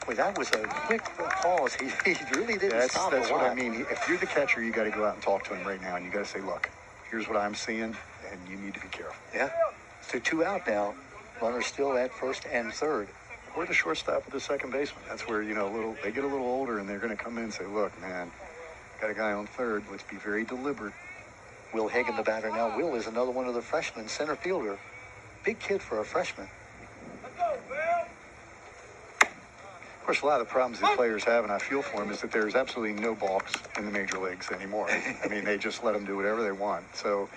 Boy, that was a quick pause. He really didn't stop. That's what I mean. If you're the catcher, you got to go out and talk to him right now, and you got to say, look, here's what I'm seeing, and you need to be careful. Yeah. So 2 out now. Runners still at first and third. Or the shortstop with the second baseman. That's where, they get a little older, and they're going to come in and say, look, man, got a guy on third. Let's be very deliberate. Will Hagen, the batter now. Will is another one of the freshmen, center fielder. Big kid for a freshman. Of course, a lot of the problems these players have, and I feel for them, is that there's absolutely no balks in the major leagues anymore. I mean, they just let them do whatever they want. So,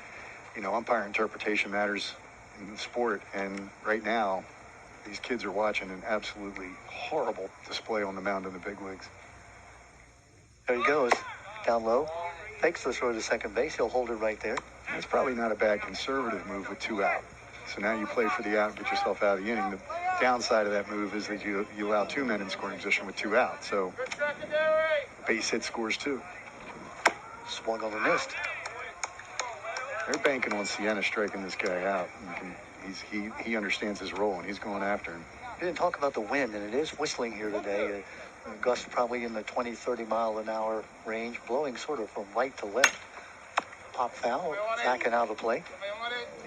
umpire interpretation matters in the sport. And right now, these kids are watching an absolutely horrible display on the mound in the big leagues. There he goes. Down low. Fakes the throw to second base. He'll hold it right there. It's probably not a bad conservative move with 2 out. So now you play for the out and get yourself out of the inning. The downside of that move is that you allow 2 men in scoring position with 2 out. So base hit scores 2. Swung on the mist. They're banking on Sienna striking this guy out. He understands his role, and he's going after him. We didn't talk about the wind, and it is whistling here today. Gusts probably in the 20, 30 mile an hour range, blowing sort of from right to left. Pop foul, backing out of play.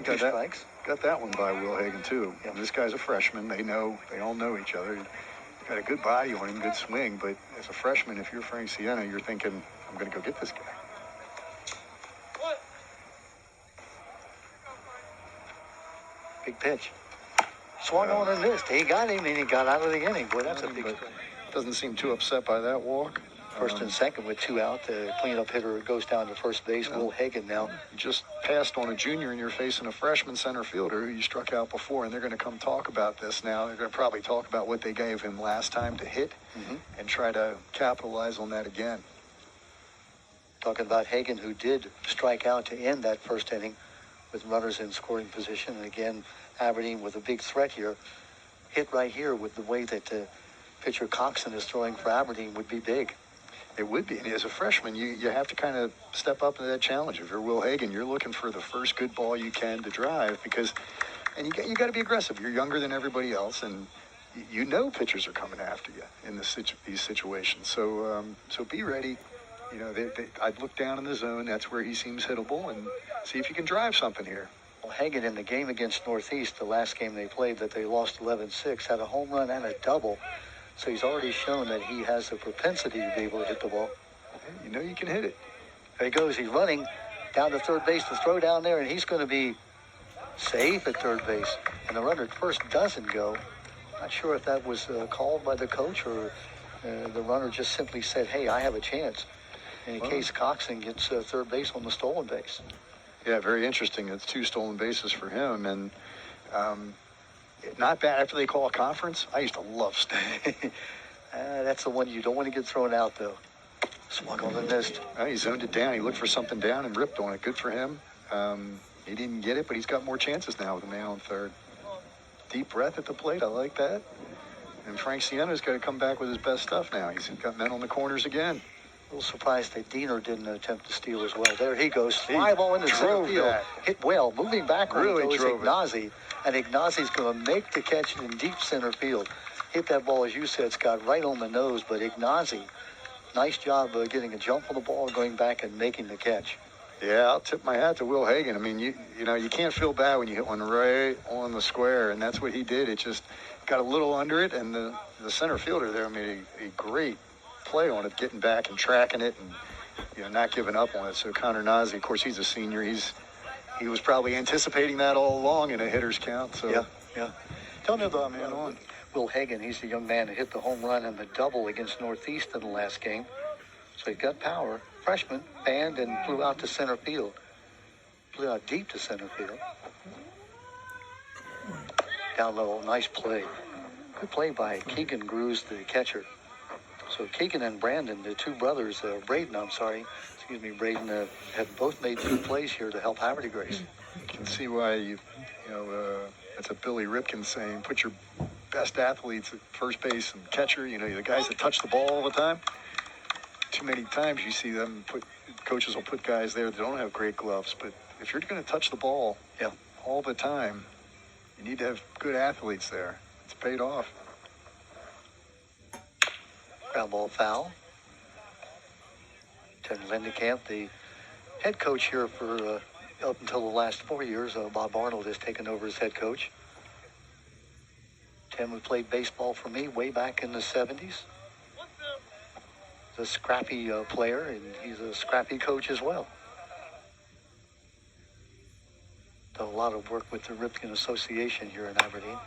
Two strikes. Got that one by Will Hagen, too. Yeah. This guy's a freshman. They all know each other. He's got a good body on him, good swing, but as a freshman, if you're Frank Sienna, you're thinking, I'm going to go get this guy. Big pitch. Swung on and missed. He got him, and he got out of the inning. Boy, that's a big strike. Doesn't seem too upset by that walk. First and second with 2 out. The cleanup hitter goes down to first base. Will Hagen now. You just passed on a junior, and you're facing a freshman center fielder who you struck out before, and they're going to come talk about this now. They're going to probably talk about what they gave him last time to hit and try to capitalize on that again. Talking about Hagen, who did strike out to end that first inning with runners in scoring position. And again, Aberdeen with a big threat here. Hit right here with the way that pitcher Coxon is throwing for Aberdeen would be big. It would be. And as a freshman, you have to kind of step up into that challenge. If you're Will Hagen, you're looking for the first good ball you can to drive and you got to be aggressive. You're younger than everybody else, and pitchers are coming after you in these situations. So be ready. I'd look down in the zone. That's where he seems hittable, and see if you can drive something here. Well, Hagen in the game against Northeast, the last game they played that they lost 11-6, had a home run and a double. So he's already shown that he has the propensity to be able to hit the ball. You can hit it. There he goes. He's running down to third base to throw down there, and he's going to be safe at third base. And the runner at first doesn't go. Not sure if that was called by the coach or the runner just simply said, hey, I have a chance. In case Coxon gets third base on the stolen base. Yeah, very interesting. It's 2 stolen bases for him, and not bad after they call a conference. I used to love stealing. That's the one you don't want to get thrown out, though. Swung on the mist. He zoned it down. He looked for something down and ripped on it. Good for him. He didn't get it, but he's got more chances now with a man on third. Deep breath at the plate. I like that. And Frank Sienna's got to come back with his best stuff now. He's got men on the corners again. A little surprised that Diener didn't attempt to steal as well. There he goes. Fly ball into center field. Hit well. Moving backward goes Ignazi. And Ignazi's going to make the catch in deep center field. Hit that ball, as you said, Scott, right on the nose. But Ignazi, nice job of getting a jump on the ball, going back and making the catch. Yeah, I'll tip my hat to Will Hagen. I mean, you can't feel bad when you hit one right on the square, and that's what he did. It just got a little under it, and the center fielder there made a great play on it, getting back and tracking it and not giving up on it. So Connor Nazi, of course, he's a senior. He was probably anticipating that all along in a hitter's count. So yeah. Tell me about Will Hagen. He's the young man who hit the home run and the double against Northeast in the last game. So he's got power. Freshman, banned and flew out to center field. Flew out deep to center field. Down low, nice play. Good play by Keegan Grews, the catcher. So Keegan and Braden, the two brothers, Braden, have both made 2 plays here to help Havre De Grace. You can see why that's a Billy Ripken saying, put your best athletes at first base and catcher, the guys that touch the ball all the time. Too many times you see them coaches will put guys there that don't have great gloves, but if you're going to touch the ball all the time, you need to have good athletes there. It's paid off. Ground ball foul. Tim Lindekamp, the head coach here for up until the last 4 years. Bob Arnold has taken over as head coach. Tim, who played baseball for me way back in the 70s. He's a scrappy player, and he's a scrappy coach as well. Done a lot of work with the Ripken Association here in Aberdeen.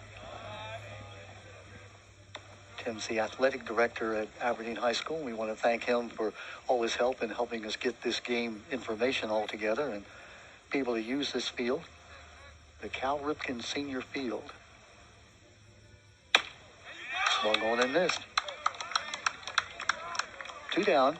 Tim's the athletic director at Aberdeen High School. We want to thank him for all his help in helping us get this game information all together and be able to use this field, the Cal Ripken Senior Field. Swung on and missed. 2 down.